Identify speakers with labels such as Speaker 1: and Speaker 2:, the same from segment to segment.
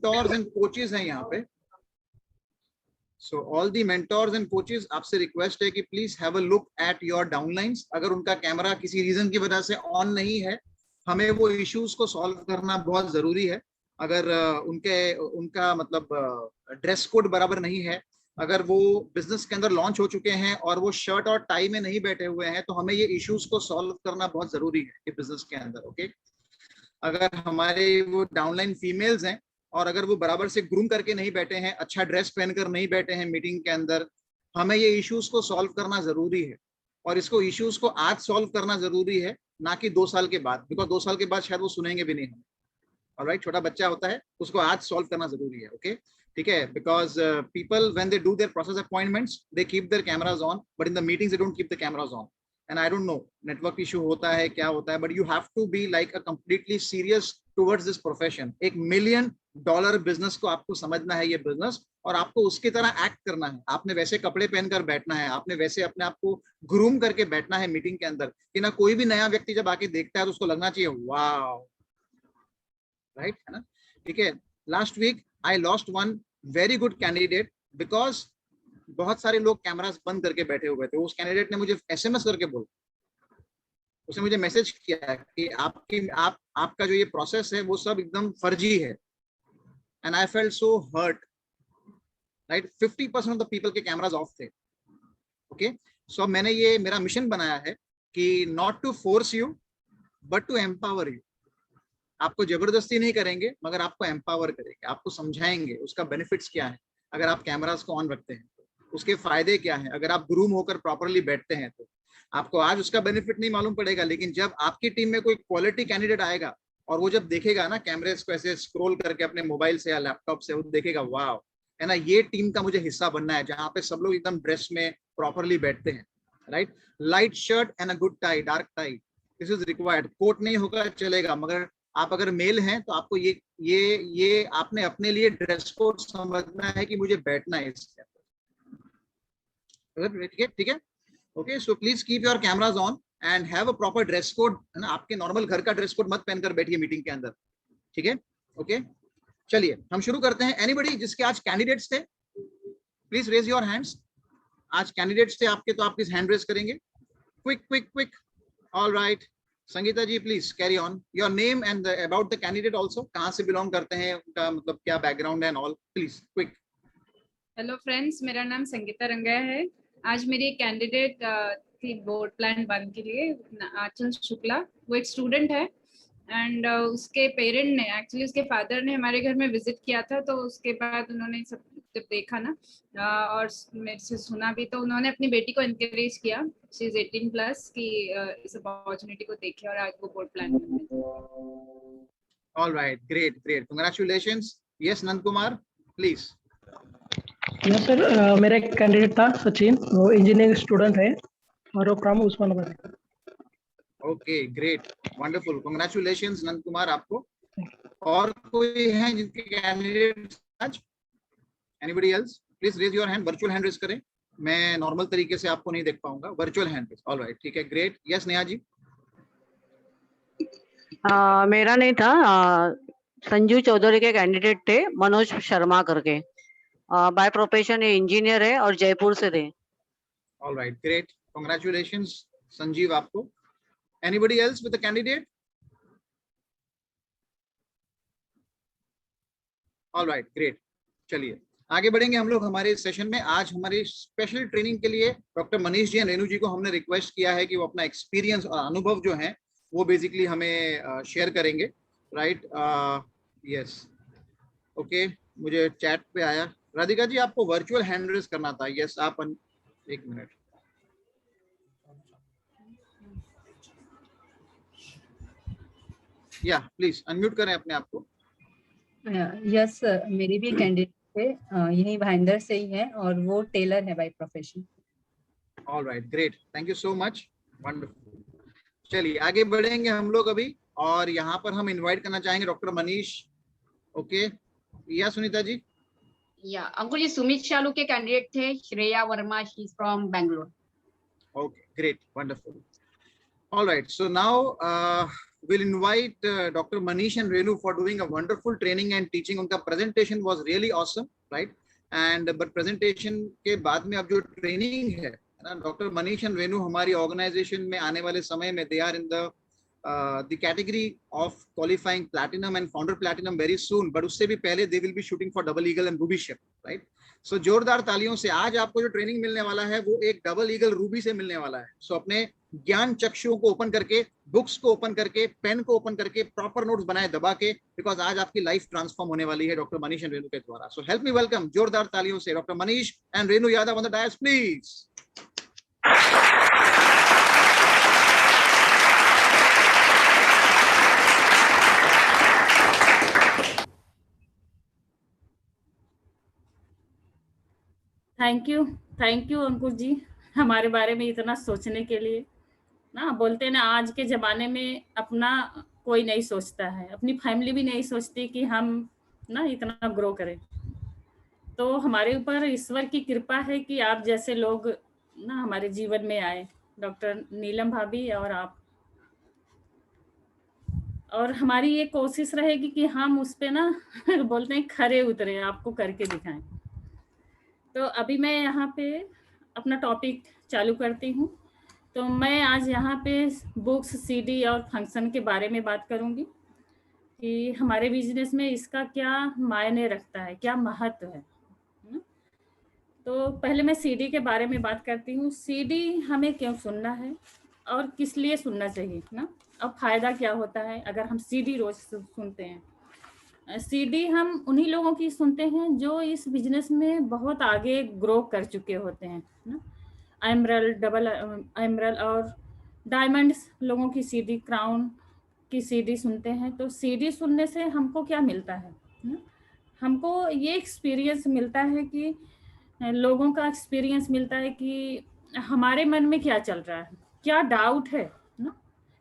Speaker 1: Mentors and coaches हैं यहाँ पे. So all the mentors and coaches, आपसे रिक्वेस्ट है कि please have a look at your downlines. अगर उनका कैमरा किसी रीजन की वजह से ऑन नहीं है, हमें वो इश्यूज को सॉल्व करना बहुत जरूरी है. अगर उनका मतलब ड्रेस कोड बराबर नहीं है, अगर वो बिजनेस के अंदर लॉन्च हो चुके हैं और वो शर्ट और टाई में नहीं बैठे हुए हैं, तो हमें ये इश्यूज को सॉल्व करना बहुत जरूरी है कि बिजनेस के अंदर. ओके, अगर हमारे वो डाउनलाइन फीमेल्स हैं और अगर वो बराबर से ग्रूम करके नहीं बैठे हैं, अच्छा ड्रेस पहनकर नहीं बैठे हैं मीटिंग के अंदर, हमें ये इश्यूज को सॉल्व करना जरूरी है. और इसको इश्यूज को आज सॉल्व करना जरूरी है, ना कि 2 साल के बाद, बिकॉज 2 साल के बाद शायद वो सुनेंगे भी नहीं हमें. ऑलराइट, छोटा बच्चा होता है, उसको आज सॉल्व करना जरूरी है. ओके, ठीक है. Because people when they do their process appointments, they keep their cameras on, but in the meetings they don't keep the cameras on. And I don't know network issue होता है, क्या होता है, but you have to be like a completely serious towards this profession. एक $1 million business को आपको समझना है ये बिजनेस, और आपको उसकी तरह एक्ट करना है. आपने वैसे कपड़े पहनकर बैठना है, आपने वैसे अपने आप को ग्रूम करके बैठना है मीटिंग के अंदर, कि ना कोई भी नया व्यक्ति जब आके देखता है तो उसको लगना चाहिए वाह, राइट, है ना. ठीक है. Last week I lost one very good candidate because बहुत सारे लोग कैमरास बंद करके बैठे हुए थे. उस कैंडिडेट ने मुझे एसएमएस करके बोला, उसने मुझे मैसेज किया कि आपका जो ये प्रोसेस है वो सब एकदम फर्जी है. And I felt so hurt, right. 50% of the people के कैमरास ऑफ थे. ओके, सो मैंने ये मेरा मिशन बनाया है कि not to force you but to empower you. आपको जबरदस्ती नहीं करेंगे, मगर आपको एम्पावर करेंगे, आपको समझाएंगे उसका बेनिफिट्स क्या है अगर आप कैमरास को ऑन रखते हैं, उसके फायदे क्या हैं अगर आप ग्रूम होकर प्रॉपरली बैठते हैं. तो आपको आज उसका बेनिफिट नहीं मालूम पड़ेगा, लेकिन जब आपकी टीम में कोई क्वालिटी कैंडिडेट आएगा और वो जब देखेगा ना कैमरेस को ऐसे स्क्रॉल करके अपने मोबाइल से या लैपटॉप से, वो देखेगा वाह, है ना, ये टीम का मुझे हिस्सा बनना है जहां पे सब लोग एकदम ड्रेस में प्रॉपरली बैठते हैं. Right, light shirt and a good tie, dark tie, this is required. Coat नहीं होगा चलेगा, मगर आप अगर मेल हैं तो आपको ये आपने अपने लिए ड्रेस कोड समझना है कि मुझे बैठना है इसके अंदर. ठीक है, ठीक है. Okay, so please keep your cameras on and have a proper dress code, है ना. आपके नॉर्मल घर का ड्रेस कोड मत पहनकर बैठिए मीटिंग के अंदर. ठीक है, ओके. चलिए हम शुरू करते हैं. एनीबडी जिसके आज कैंडिडेट्स थे, प्लीज रेज योर हैंड्स. आज कैंडिडेट्स थे आपके, तो आप प्लीज हैंड रेज करेंगे. Quick quick quick. All right, Sangeeta ji please carry on. Your name and about the candidate also, कहाँ से बिलोंग करते हैं, उनका मतलब क्या बैकग्राउंड है and all, please quick.
Speaker 2: Hello friends, मेरा नाम संगीता रंगया है. आज मेरी एक कैंडिडेट थी बोर्ड प्लान 1 के लिए, आंचल शुक्ला. वो एक स्टूडेंट है एंड उसके पेरेंट ने, एक्चुअली उसके फादर ने हमारे घर में विजिट किया था. तो उसके बाद उन्होंने सब जब देखा ना और मेरे से सुना भी, तो उन्होंने अपनी बेटी को एनकरेज किया, शी इज 18+ की इस अपॉर्चुनिटी को देखे और आज वो बोर्ड प्लान में.
Speaker 1: All right, great great, congratulations. Yes Nand Kumar please.
Speaker 3: Sir, मेरा एक कैंडिडेट था सचिन, वो इंजीनियरिंग स्टूडेंट है और वो फ्रॉम उस्मानाबाद है.
Speaker 1: Okay, great, wonderful, congratulations Nand Kumar आपको. और कोई है जिनके कैंडिडेट आज? Anybody else? Please raise your hand, virtual hand raise करें. मैं नॉर्मल तरीके से आपको नहीं देख पाऊंगा, वर्चुअल हैंड रेज. ऑलराइट, ठीक है, ग्रेट. यस नेहा जी.
Speaker 4: मेरा नहीं था, संजू चौधरी के कैंडिडेट थे, मनोज शर्मा करके. बाय प्रोफेशन ये इंजीनियर है और जयपुर से थे.
Speaker 1: ऑलराइट, ग्रेट, कांग्रेचुलेशंस संजीव आपको. Anybody else with the candidate? Alright, great. चलिए आगे बढ़ेंगे हम लोग हमारे सेशन में. आज हमारी स्पेशल ट्रेनिंग के लिए डॉक्टर मनीष जी एंड रेनू जी को हमने रिक्वेस्ट किया है कि वो अपना एक्सपीरियंस और अनुभव जो है वो बेसिकली हमें शेयर करेंगे. Right, yes, okay. मुझे चैट पे आया, राधिका जी आपको वर्चुअल हैंड रेज करना था. यस, आप एक मिनट. या प्लीज अनम्यूट करें अपने आप को.
Speaker 5: यस सर, मेरी भी कैंडिडेट थे, यही भाईंदर से ही है और वो टेलर है by profession.
Speaker 1: All right, great, thank you so much, wonderful. चलिए आगे बढ़ेंगे हम लोग अभी, और यहाँ पर हम इनवाइट करना चाहेंगे डॉक्टर मनीष. ओके, या सुनीता जी?
Speaker 6: या अंकुर जी, सुमित चालू के कैंडिडेट थे, Shreya Verma, she is from Bangalore.
Speaker 1: Okay, great, wonderful. All right, so now we'll invite Dr. Manish and Renu for doing a wonderful training and teaching. उनका presentation was really awesome, right? And but presentation के बाद में अब जो training है ना, Dr. Manish and Renu हमारी organization में आने वाले समय में they are in the category of qualifying platinum and founder platinum very soon, but उससे भी पहले they will be shooting for double eagle and ruby ship, right? So जोरदार तालियों से आज आपको जो ट्रेनिंग मिलने वाला है वो एक डबल ईगल रूबी से मिलने वाला है. सो अपने ज्ञान चक्षुओं को ओपन करके, बुक्स को ओपन करके, पेन को ओपन करके, प्रॉपर नोट्स बनाए दबा के, बिकॉज आज आपकी लाइफ ट्रांसफॉर्म होने वाली है डॉक्टर मनीष एंड रेणु के द्वारा. सो हेल्प मी वेलकम जोरदार तालियों से doctor Manish and Renu Yadav on the dais please.
Speaker 7: Thank you Ankur ji हमारे बारे में इतना सोचने के लिए. ना बोलते हैं ना, आज के ज़माने में अपना कोई नहीं सोचता है, अपनी फैमिली भी नहीं सोचती कि हम ना इतना ग्रो करें. तो हमारे ऊपर ईश्वर की कृपा है कि आप जैसे लोग ना हमारे जीवन में आए, डॉक्टर नीलम भाभी और आप. और हमारी ये कोशिश रहेगी कि हम उस पे ना बोलते हैं खरे उतरे, आपको करके दिखाएं. तो अभी मैं यहाँ पे अपना टॉपिक चालू करती हूँ. तो मैं आज यहाँ पे बुक्स, सीडी और फंक्शन के बारे में बात करूँगी कि हमारे बिजनेस में इसका क्या मायने रखता है, क्या महत्व है. तो पहले मैं सीडी के बारे में बात करती हूँ. सीडी हमें क्यों सुनना है और किस लिए सुनना चाहिए ना, और फ़ायदा क्या होता है अगर हम सीडी रोज़ सुनते हैं. सीडी हम उन्हीं लोगों की सुनते हैं जो इस बिजनेस में बहुत आगे ग्रो कर चुके होते हैं ना. एमरल्ड, डबल एमरल्ड और डायमंड्स लोगों की सीडी, क्राउन की सीडी सुनते हैं. तो सीडी सुनने से हमको क्या मिलता है ना, हमको ये एक्सपीरियंस मिलता है कि लोगों का एक्सपीरियंस मिलता है कि हमारे मन में क्या चल रहा है, क्या डाउट है ना,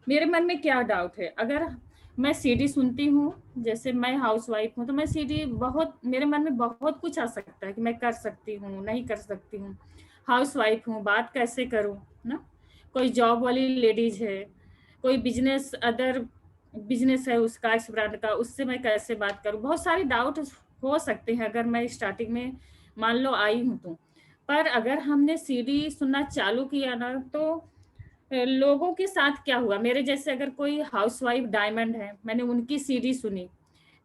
Speaker 7: मेरे मन में क्या डाउट है. अगर मैं सीडी सुनती हूँ, जैसे मैं हाउसवाइफ हूँ तो मैं सीडी बहुत, मेरे मन में बहुत कुछ आ सकता है कि मैं कर सकती हूँ, नहीं कर सकती हूँ, हाउसवाइफ हूँ, बात कैसे करूँ ना. कोई जॉब वाली लेडीज है, कोई बिजनेस, अदर बिजनेस है उसका, इस ब्रांड का, उससे मैं कैसे बात करूँ. बहुत सारे डाउट हो सकते हैं अगर मैं स्टार्टिंग में मान लो आई हूँ तो. पर अगर हमने सीडी सुनना चालू किया ना, तो लोगों के साथ क्या हुआ, मेरे जैसे अगर कोई हाउसवाइफ डायमंड है, मैंने उनकी सीडी सुनी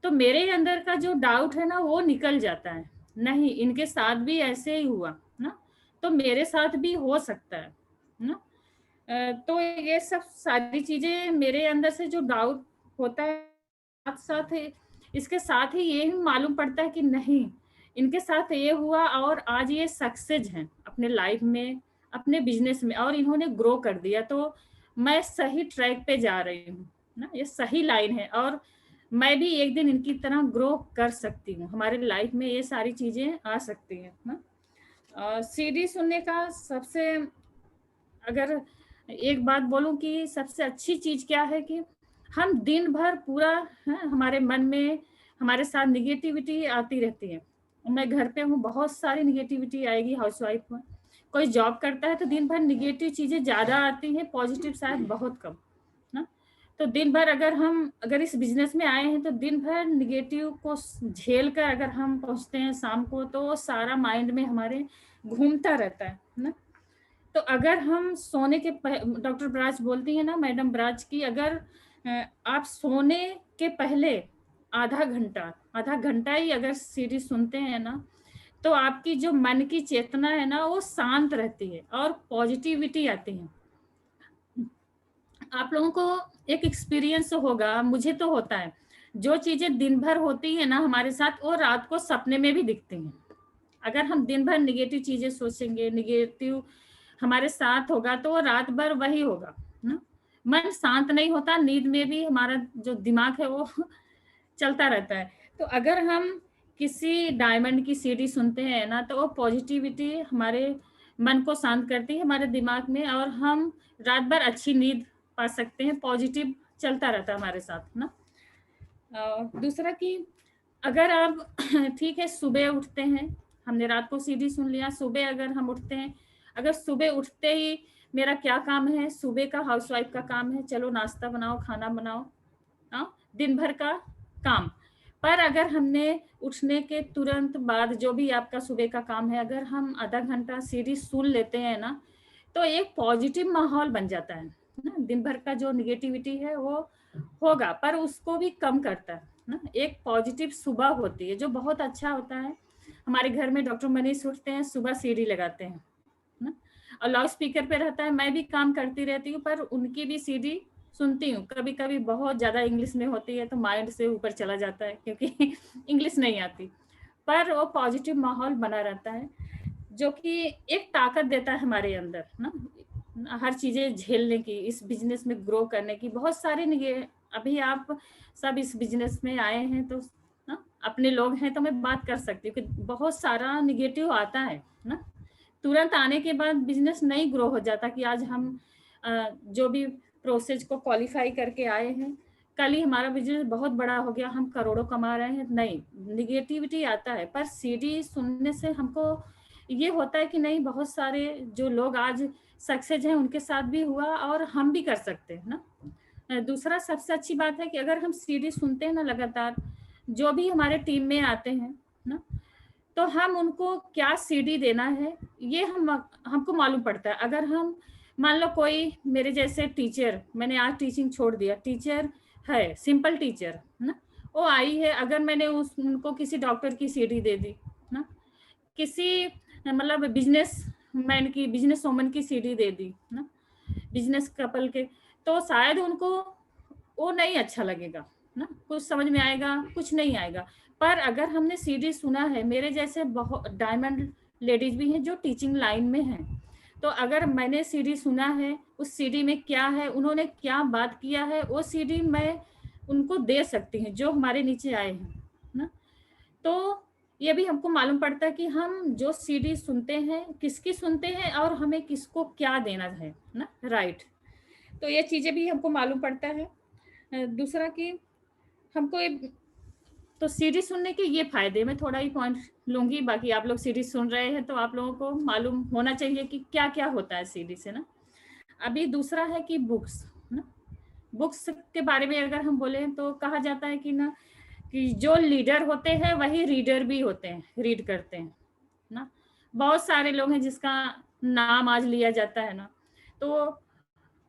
Speaker 7: तो मेरे अंदर का जो डाउट है ना वो निकल जाता है. नहीं, इनके साथ भी ऐसे ही हुआ ना, तो मेरे साथ भी हो सकता है ना. तो ये सब सारी चीजें मेरे अंदर से जो डाउट होता है, साथ साथ इसके साथ ही ये मालूम पड़ता है कि नहीं, इनके साथ ये हुआ और आज ये सक्सेस हैं अपने लाइफ में, अपने बिजनेस में, और इन्होंने ग्रो कर दिया, तो मैं सही ट्रैक पे जा रही हूँ ना, ये सही लाइन है और मैं भी एक दिन इनकी तरह ग्रो कर सकती हूँ. हमारे लाइफ में ये सारी चीज़ें आ सकती हैं ना. सीडी सुनने का सबसे, अगर एक बात बोलूँ कि सबसे अच्छी चीज़ क्या है कि हम दिन भर पूरा हमारे मन में हमारे साथ निगेटिविटी आती रहती है. मैं घर पे हूँ, बहुत सारी निगेटिविटी आएगी. हाउसवाइफ में कोई जॉब करता है तो दिन भर निगेटिव चीज़ें ज़्यादा आती हैं, पॉजिटिव शायद बहुत कम ना. तो दिन भर अगर इस बिजनेस में आए हैं तो दिन भर निगेटिव को झेल कर अगर हम पहुँचते हैं शाम को, तो सारा माइंड में हमारे घूमता रहता है ना. तो अगर हम सोने के डॉक्टर ब्राज बोलती है ना, मैडम ब्राज की, अगर आप सोने के पहले आधा घंटा ही अगर सीरीज सुनते हैं ना, तो आपकी जो मन की चेतना है ना वो शांत रहती है और पॉजिटिविटी आती है. आप लोगों को एक एक्सपीरियंस होगा, मुझे तो होता है, जो चीजें दिन भर होती है ना हमारे साथ, वो रात को सपने में भी दिखती हैं. अगर हम दिन भर निगेटिव चीजें सोचेंगे, निगेटिव हमारे साथ होगा, तो वो रात भर वही होगा ना. मन शांत नहीं होता, नींद में भी हमारा जो दिमाग है वो चलता रहता है. तो अगर हम किसी डायमंड की सीडी सुनते हैं ना, तो वो पॉजिटिविटी हमारे मन को शांत करती है हमारे दिमाग में, और हम रात भर अच्छी नींद पा सकते हैं. पॉजिटिव चलता रहता है हमारे साथ ना. दूसरा कि अगर आप ठीक है सुबह उठते हैं, हमने रात को सीडी सुन लिया, सुबह अगर हम उठते हैं, अगर सुबह उठते ही मेरा क्या काम है, सुबह का हाउसवाइफ का काम है, चलो नाश्ता बनाओ, खाना बनाओ, दिन भर का काम। पर अगर हमने उठने के तुरंत बाद जो भी आपका सुबह का काम है, अगर हम आधा घंटा सीरीज सुन लेते हैं ना, तो एक पॉजिटिव माहौल बन जाता है ना। दिन भर का जो निगेटिविटी है वो होगा, पर उसको भी कम करता है ना। एक पॉजिटिव सुबह होती है जो बहुत अच्छा होता है। हमारे घर में डॉक्टर मनीष उठते हैं, सुबह सीढ़ी लगाते हैं ना, और लाउड स्पीकर पे रहता है। मैं भी काम करती रहती हूँ, पर उनकी भी सीढ़ी सुनती हूँ। कभी कभी बहुत ज्यादा इंग्लिश में होती है तो माइंड से ऊपर चला जाता है, क्योंकि इंग्लिश नहीं आती, पर वो पॉजिटिव माहौल बना रहता है, जो कि एक ताकत देता है हमारे अंदर ना, हर चीजें झेलने की, इस बिजनेस में ग्रो करने की। बहुत सारे अभी आप सब इस बिजनेस में आए हैं तो ना, अपने लोग हैं, तो मैं बात कर सकती हूँ कि बहुत सारा निगेटिव आता है ना। तुरंत आने के बाद बिजनेस नहीं ग्रो हो जाता कि आज हम जो भी प्रोसेस को क्वालिफाई करके आए हैं, कल ही हमारा बिजनेस बहुत बड़ा हो गया, हम करोड़ों कमा रहे हैं। नहीं, निगेटिविटी आता है। पर सीडी सुनने से हमको ये होता है कि नहीं, बहुत सारे जो लोग आज सक्सेस हैं उनके साथ भी हुआ और हम भी कर सकते हैं ना। दूसरा सबसे अच्छी बात है कि अगर हम सीडी सुनते हैं ना लगातार, जो भी हमारे टीम में आते हैं ना, तो हम उनको क्या सीडी देना है ये हमको मालूम पड़ता है। अगर हम मान लो कोई मेरे जैसे टीचर, मैंने आज टीचिंग छोड़ दिया, टीचर है, सिंपल टीचर ना, वो आई है, अगर मैंने उनको किसी डॉक्टर की सीडी दे दी ना, किसी मतलब बिजनेसमैन की, बिजनेस वोमन की सीडी दे दी ना, बिजनेस कपल के, तो शायद उनको वो नहीं अच्छा लगेगा ना, कुछ समझ में आएगा, कुछ नहीं आएगा। पर अगर हमने सीडी सुना है, मेरे जैसे बहुत डायमंड लेडीज भी हैं जो टीचिंग लाइन में हैं, तो अगर मैंने सीडी सुना है, उस सीडी में क्या है, उन्होंने क्या बात किया है, वो सीडी मैं उनको दे सकती हूँ जो हमारे नीचे आए हैं ना। तो ये भी हमको मालूम पड़ता है कि हम जो सीडी सुनते हैं किसकी सुनते हैं और हमें किसको क्या देना है ना, राइट। तो ये चीजें भी हमको मालूम पड़ता है। दूसरा कि हमको तो सीडी सुनने के ये फायदे, मैं थोड़ा ही पॉइंट लूंगी, बाकी आप लोग सीडी सुन रहे हैं तो आप लोगों को मालूम होना चाहिए कि क्या क्या होता है सीडी से ना। अभी दूसरा है कि बुक्स ना, बुक्स के बारे में अगर हम बोले तो कहा जाता है कि ना, कि जो लीडर होते हैं वही रीडर भी होते हैं, रीड करते हैं ना। बहुत सारे लोग हैं जिसका नाम आज लिया जाता है ना, तो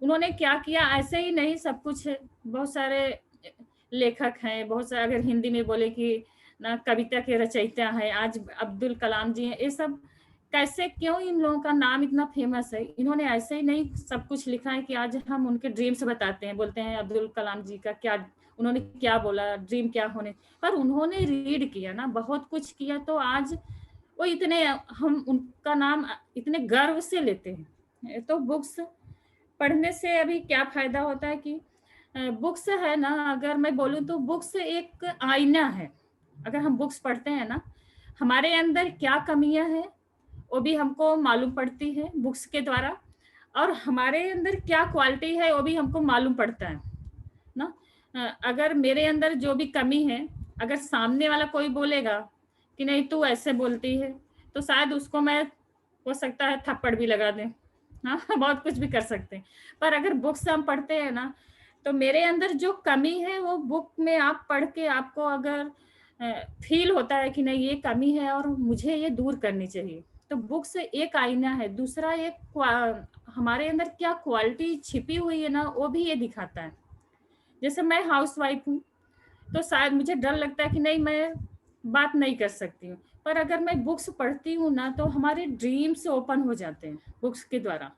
Speaker 7: उन्होंने क्या किया, ऐसे ही नहीं सब कुछ है। बहुत सारे लेखक हैं, बहुत सारे, अगर हिंदी में बोले कि ना कविता के रचयिता हैं, आज अब्दुल कलाम जी हैं, ये सब कैसे, क्यों इन लोगों का नाम इतना फेमस है? इन्होंने ऐसे ही नहीं सब कुछ लिखा है कि आज हम उनके ड्रीम्स बताते हैं, बोलते हैं अब्दुल कलाम जी का क्या, उन्होंने क्या बोला, ड्रीम क्या होने, पर उन्होंने रीड किया ना, बहुत कुछ किया, तो आज वो इतने, हम उनका नाम इतने गर्व से लेते हैं। तो बुक्स पढ़ने से अभी क्या फायदा होता है कि बुक्स है ना, अगर मैं बोलूँ तो बुक्स एक आईना है। अगर हम बुक्स पढ़ते हैं ना, हमारे अंदर क्या कमियां हैं वो भी हमको मालूम पड़ती है बुक्स के द्वारा, और हमारे अंदर क्या क्वालिटी है वो भी हमको मालूम पड़ता है ना। अगर मेरे अंदर जो भी कमी है, अगर सामने वाला कोई बोलेगा कि नहीं तू ऐसे बोलती है, तो शायद उसको मैं, हो सकता है थप्पड़ भी लगा दें, हाँ बहुत कुछ भी कर सकते हैं। पर अगर बुक्स हम पढ़ते हैं ना, तो मेरे अंदर जो कमी है वो बुक में आप पढ़ के आपको अगर फील होता है कि नहीं ये कमी है और मुझे ये दूर करनी चाहिए, तो बुक्स एक आईना है। दूसरा एक हमारे अंदर क्या क्वालिटी छिपी हुई है ना, वो भी ये दिखाता है। जैसे मैं हाउसवाइफ हूँ, तो शायद मुझे डर लगता है कि नहीं मैं बात नहीं कर सकती हूँ, पर अगर मैं बुक्स पढ़ती हूँ ना, तो हमारे ड्रीम्स ओपन हो जाते हैं बुक्स के द्वारा।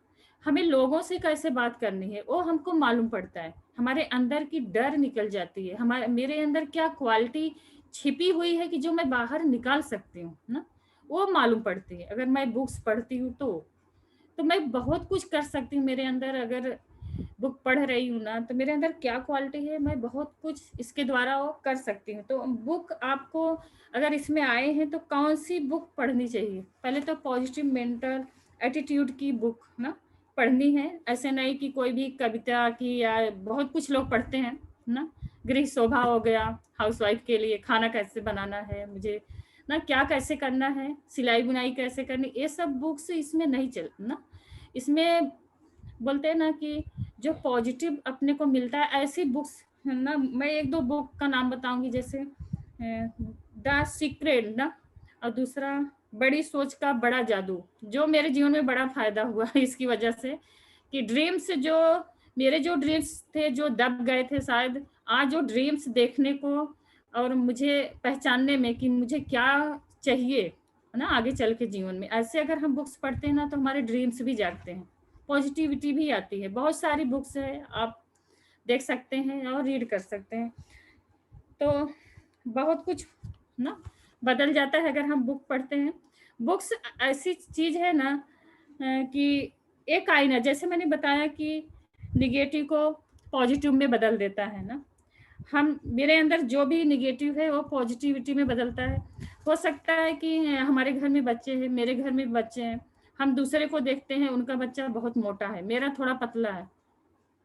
Speaker 7: हमें लोगों से कैसे बात करनी है वो हमको मालूम पड़ता है, हमारे अंदर की डर निकल जाती है, मेरे अंदर क्या क्वालिटी छिपी हुई है कि जो मैं बाहर निकाल सकती हूँ ना, वो मालूम पड़ती है। अगर मैं बुक्स पढ़ती हूँ तो मैं बहुत कुछ कर सकती हूँ। मेरे अंदर अगर बुक पढ़ रही हूँ ना, तो मेरे अंदर क्या क्वालिटी है, मैं बहुत कुछ इसके द्वारा वो कर सकती हूँ। तो बुक आपको अगर इसमें आए हैं तो कौन सी बुक पढ़नी चाहिए? पहले तो पॉजिटिव मेंटल एटीट्यूड की बुक ना पढ़नी है। ऐसे नहीं कि कोई भी कविता की, या बहुत कुछ लोग पढ़ते हैं ना, गृह शोभा हो गया, हाउसवाइफ के लिए खाना कैसे बनाना है मुझे ना, क्या कैसे करना है, सिलाई बुनाई कैसे करनी, ये सब बुक्स इसमें नहीं चल ना। इसमें बोलते हैं ना कि जो पॉजिटिव अपने को मिलता है, ऐसी बुक्स है ना। मैं एक दो बुक का नाम बताऊंगी, जैसे द सीक्रेट ना, और दूसरा बड़ी सोच का बड़ा जादू, जो मेरे जीवन में बड़ा फायदा हुआ है इसकी वजह से कि ड्रीम्स, जो मेरे जो ड्रीम्स थे जो दब गए थे, शायद आज जो ड्रीम्स देखने को और मुझे पहचानने में कि मुझे क्या चाहिए है ना आगे चल के जीवन में, ऐसे अगर हम बुक्स पढ़ते हैं ना तो हमारे ड्रीम्स भी जागते हैं, पॉजिटिविटी भी आती है। बहुत सारी बुक्स है, आप देख सकते हैं और रीड कर सकते हैं, तो बहुत कुछ ना बदल जाता है अगर हम बुक पढ़ते हैं। बुक्स ऐसी चीज है ना कि एक आईना, जैसे मैंने बताया कि निगेटिव को पॉजिटिव में बदल देता है ना, हम मेरे अंदर जो भी निगेटिव है वो पॉजिटिविटी में बदलता है। हो सकता है कि हमारे घर में बच्चे हैं, मेरे घर में बच्चे हैं, हम दूसरे को देखते हैं उनका बच्चा बहुत मोटा है, मेरा थोड़ा पतला है,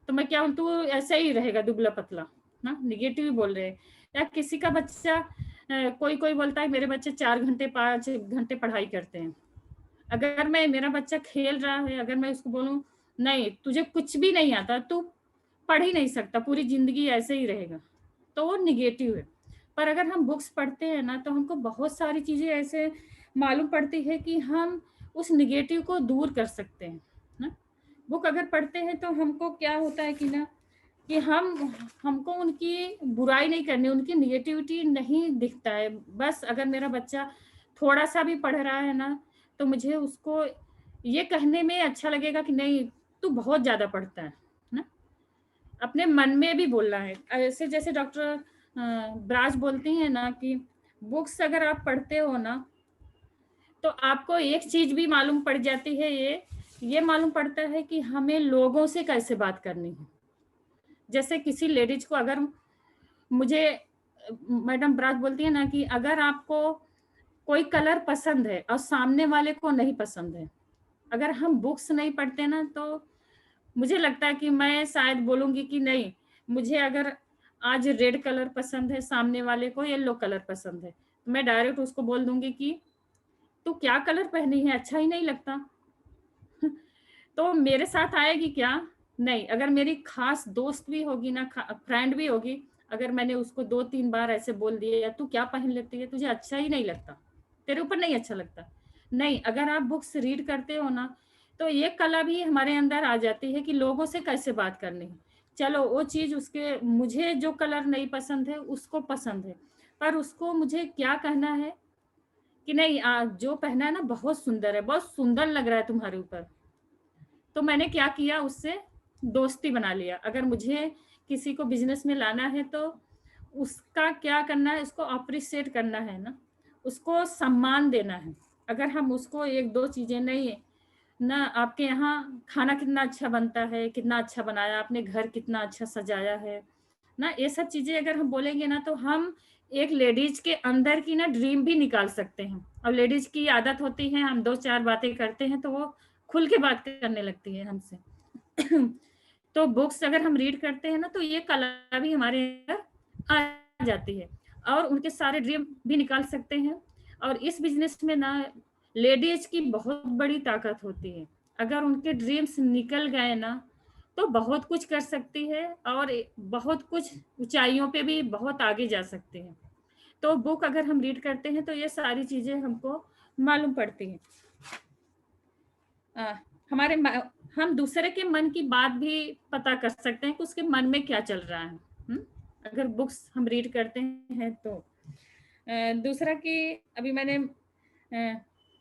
Speaker 7: तो मैं क्या तू ऐसा ही रहेगा दुबला पतला ना, निगेटिव बोल रहे हैं। या किसी का बच्चा कोई कोई बोलता है मेरे बच्चे 4 घंटे 5 घंटे पढ़ाई करते हैं, अगर मैं मेरा बच्चा खेल रहा है, अगर मैं उसको बोलूं नहीं तुझे कुछ भी नहीं आता, तू पढ़ ही नहीं सकता, पूरी जिंदगी ऐसे ही रहेगा, तो वो निगेटिव है। पर अगर हम बुक्स पढ़ते हैं ना तो हमको बहुत सारी चीजें ऐसे मालूम पड़ती है कि हम उस निगेटिव को दूर कर सकते हैं ना। बुक अगर पढ़ते हैं तो हमको क्या होता है कि ना कि हमको उनकी बुराई नहीं करनी, उनकी निगेटिविटी नहीं दिखता है। बस अगर मेरा बच्चा थोड़ा सा भी पढ़ रहा है ना तो मुझे उसको ये कहने में अच्छा लगेगा कि नहीं तू बहुत ज्यादा पढ़ता है ना, अपने मन में भी बोलना है। ऐसे जैसे डॉक्टर ब्राज बोलती हैं ना कि बुक्स अगर आप पढ़ते हो ना तो आपको एक चीज भी मालूम पड़ जाती है, ये मालूम पड़ता है कि हमें लोगों से कैसे बात करनी है। जैसे किसी लेडीज को, अगर मुझे मैडम ब्राज बोलती है ना कि अगर आपको कोई कलर पसंद है और सामने वाले को नहीं पसंद है, अगर हम बुक्स नहीं पढ़ते ना तो मुझे लगता है कि मैं शायद बोलूंगी कि नहीं मुझे अगर आज रेड कलर पसंद है, सामने वाले को येलो कलर पसंद है, तो मैं डायरेक्ट उसको बोल दूंगी कि तू क्या कलर पहनी है, अच्छा ही नहीं लगता। तो मेरे साथ आएगी क्या? नहीं। अगर मेरी खास दोस्त भी होगी ना, फ्रेंड भी होगी, अगर मैंने उसको 2-3 बार ऐसे बोल दिया या तू क्या पहन लेती है, तुझे अच्छा ही नहीं लगता, तेरे ऊपर नहीं अच्छा लगता, नहीं। अगर आप बुक्स रीड करते हो ना तो ये कला भी हमारे अंदर आ जाती है कि लोगों से कैसे बात करनी है। चलो वो चीज उसके, मुझे जो कलर नहीं पसंद है उसको पसंद है, पर उसको मुझे क्या कहना है कि नहीं जो पहना है ना बहुत सुंदर है, बहुत सुंदर लग रहा है तुम्हारे ऊपर। तो मैंने क्या किया, उससे दोस्ती बना लिया। अगर मुझे किसी को बिजनेस में लाना है तो उसका क्या करना है, उसको अप्रिशिएट करना है ना, उसको सम्मान देना है। अगर हम उसको 1-2 चीजें नहीं ना, आपके यहाँ खाना कितना अच्छा बनता है, कितना अच्छा बनाया आपने, घर कितना अच्छा सजाया है ना, ये सब चीजें अगर हम बोलेंगे ना तो हम एक लेडीज के अंदर की ना ड्रीम भी निकाल सकते हैं। और लेडीज की आदत होती है, हम 2-4 बातें करते हैं तो वो खुल के बात करने लगती है हमसे। तो बुक्स अगर हम रीड करते हैं ना तो ये कला भी हमारे अंदर आ जाती है और उनके सारे ड्रीम भी निकाल सकते हैं। और इस बिजनेस में ना लेडीज की बहुत बड़ी ताकत होती है, अगर उनके ड्रीम्स निकल गए ना तो बहुत कुछ कर सकती है और बहुत कुछ ऊंचाइयों पे भी बहुत आगे जा सकते हैं। तो बुक अगर हम रीड करते हैं तो ये सारी चीजें हमको मालूम पड़ती हैं। हमारे हम दूसरे के मन की बात भी पता कर सकते हैं कि उसके मन में क्या चल रहा है, अगर बुक्स हम रीड करते हैं तो। दूसरा कि अभी मैंने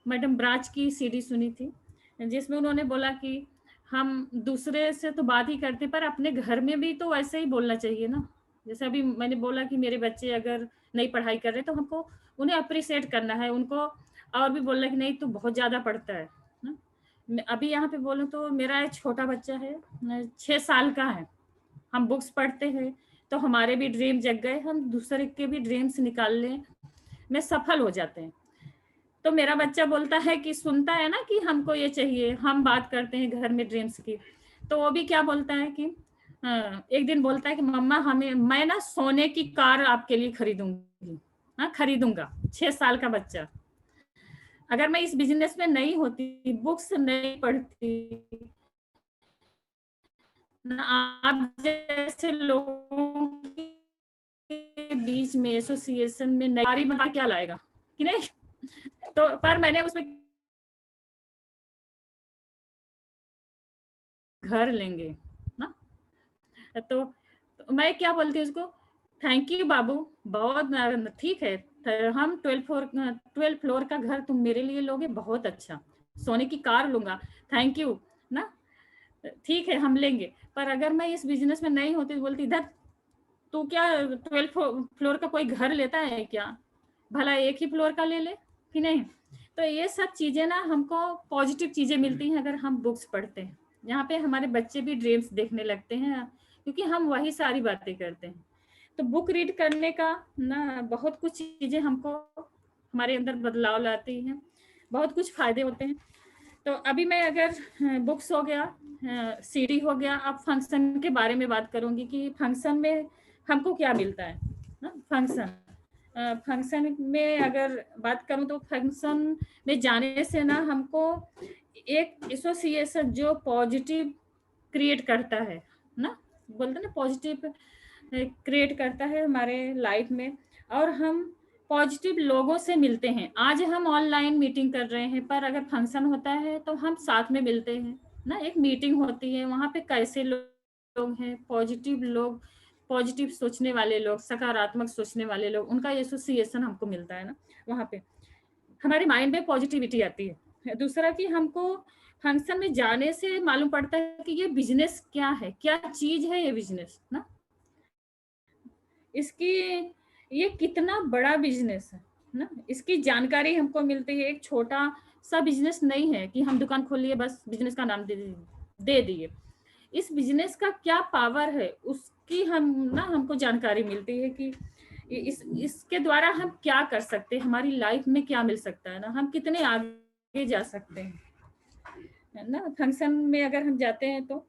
Speaker 7: मैडम ब्राज की सीडी सुनी थी जिसमें उन्होंने बोला कि हम दूसरे से तो बात ही करते पर अपने घर में भी तो वैसे ही बोलना चाहिए ना। जैसे अभी मैंने बोला कि मेरे बच्चे अगर नहीं पढ़ाई कर रहे तो हमको उन्हें अप्रिशिएट करना है, उनको और भी बोलना कि नहीं तू बहुत ज्यादा पढ़ता है ना। अभी यहाँ पे बोलूं तो मेरा एक छोटा बच्चा है, 6 साल का है, हम बुक्स पढ़ते हैं तो हमारे भी ड्रीम जग गए, हम दूसरे के भी ड्रीम्स निकालने में सफल हो जाते हैं। तो मेरा बच्चा बोलता है कि सुनता है ना कि हमको ये चाहिए, हम बात करते हैं घर में ड्रीम्स की, तो वो भी क्या बोलता है कि एक दिन बोलता है कि मम्मा हमें, मैं ना सोने की कार आपके लिए खरीदूंगी, खरीदूंगा। 6 साल का बच्चा। अगर मैं इस बिजनेस में नहीं होती, बुक्स नहीं पढ़ती ना आप जैसे लोगों के बीच में एसोसिएशन में नई बना क्या लाएगा कि नहीं। तो पर मैंने उसमें घर लेंगे ना, तो मैं क्या बोलती हूँ उसको, थैंक यू बाबू, बहुत ठीक है, हम 12 फ्लोर का घर तुम मेरे लिए लोगे, बहुत अच्छा, सोने की कार लूंगा, थैंक यू ना, ठीक है हम लेंगे। पर अगर मैं इस बिजनेस में नहीं होती तो बोलती इधर तू क्या 12 फ्लोर का कोई घर लेता है क्या, भला एक ही फ्लोर का ले ले कि नहीं। तो ये सब चीजें ना हमको पॉजिटिव चीजें मिलती हैं अगर हम बुक्स पढ़ते हैं। यहाँ पे हमारे बच्चे भी ड्रीम्स देखने लगते हैं क्योंकि हम वही सारी बातें करते हैं। तो बुक रीड करने का ना बहुत कुछ चीजें हमको हमारे अंदर बदलाव लाती हैं, बहुत कुछ फायदे होते हैं। तो अभी मैं अगर बुक्स हो गया, सीडी हो गया, अब फंक्शन के बारे में बात करूंगी कि फंक्शन में हमको क्या मिलता है ना। फंक्शन में अगर बात करूं तो फंक्शन में जाने से ना हमको एक एसोसिएशन जो पॉजिटिव क्रिएट करता है ना, बोलते ना पॉजिटिव क्रिएट करता है हमारे लाइफ में, और हम पॉजिटिव लोगों से मिलते हैं। आज हम ऑनलाइन मीटिंग कर रहे हैं पर अगर फंक्शन होता है तो हम साथ में मिलते हैं ना, एक मीटिंग होती है, वहाँ पे कैसे लोग हैं, पॉजिटिव लोग, पॉजिटिव सोचने वाले लोग, सकारात्मक सोचने वाले लोग, उनका एसोसिएशन हमको मिलता है ना, वहाँ पे हमारे माइंड में पॉजिटिविटी आती है। दूसरा कि हमको फंक्शन में जाने से मालूम पड़ता है कि ये बिजनेस क्या है, क्या चीज है ये बिजनेस ना, इसकी ये कितना बड़ा बिजनेस है ना, इसकी जानकारी हमको मिलती है। एक छोटा सा बिजनेस नहीं है कि हम दुकान खोल लिए बस बिजनेस का नाम दे दिए। इस बिजनेस का क्या पावर है उसकी हमको जानकारी मिलती है कि इसके द्वारा हम क्या कर सकते हैं, हमारी लाइफ में क्या मिल सकता है ना, हम कितने आगे जा सकते हैं ना। फंक्शन में अगर हम जाते हैं तो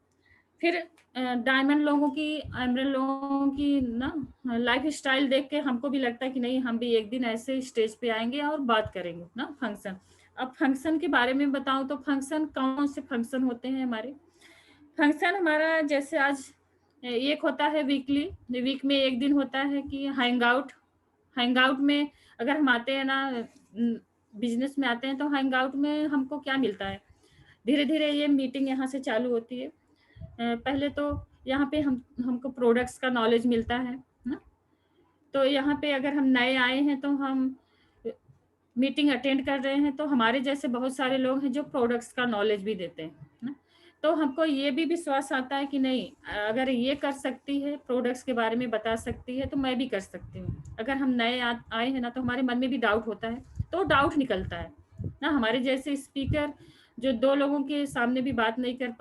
Speaker 7: फिर डायमंड लोगों की, एमरल्ड लोगों की ना लाइफ स्टाइल देख के हमको भी लगता है कि नहीं हम भी एक दिन ऐसे स्टेज पे आएंगे और बात करेंगे ना फंक्शन। अब फंक्शन के बारे में बताऊं तो फंक्शन कौन से फंक्शन होते हैं हमारे। फंक्शन हमारा जैसे आज एक होता है वीकली, वीक में एक दिन होता है कि हैंग आउट में अगर हम आते हैं ना, बिजनेस में आते हैं तो हैंग आउट में हमको क्या मिलता है, धीरे धीरे ये मीटिंग यहाँ से चालू होती है। पहले तो यहाँ पे हमको प्रोडक्ट्स का नॉलेज मिलता है ना, तो यहाँ पे अगर हम नए आए हैं तो हम मीटिंग अटेंड कर रहे हैं तो हमारे जैसे बहुत सारे लोग हैं जो प्रोडक्ट्स का नॉलेज भी देते हैं ना, तो हमको ये भी विश्वास आता है कि नहीं अगर ये कर सकती है, प्रोडक्ट्स के बारे में बता सकती है, तो मैं भी कर सकती हूँ। अगर हम नए आए हैं ना तो हमारे मन में भी डाउट होता है, तो डाउट निकलता है ना। हमारे जैसे स्पीकर जो 2 लोगों के सामने भी बात नहीं कर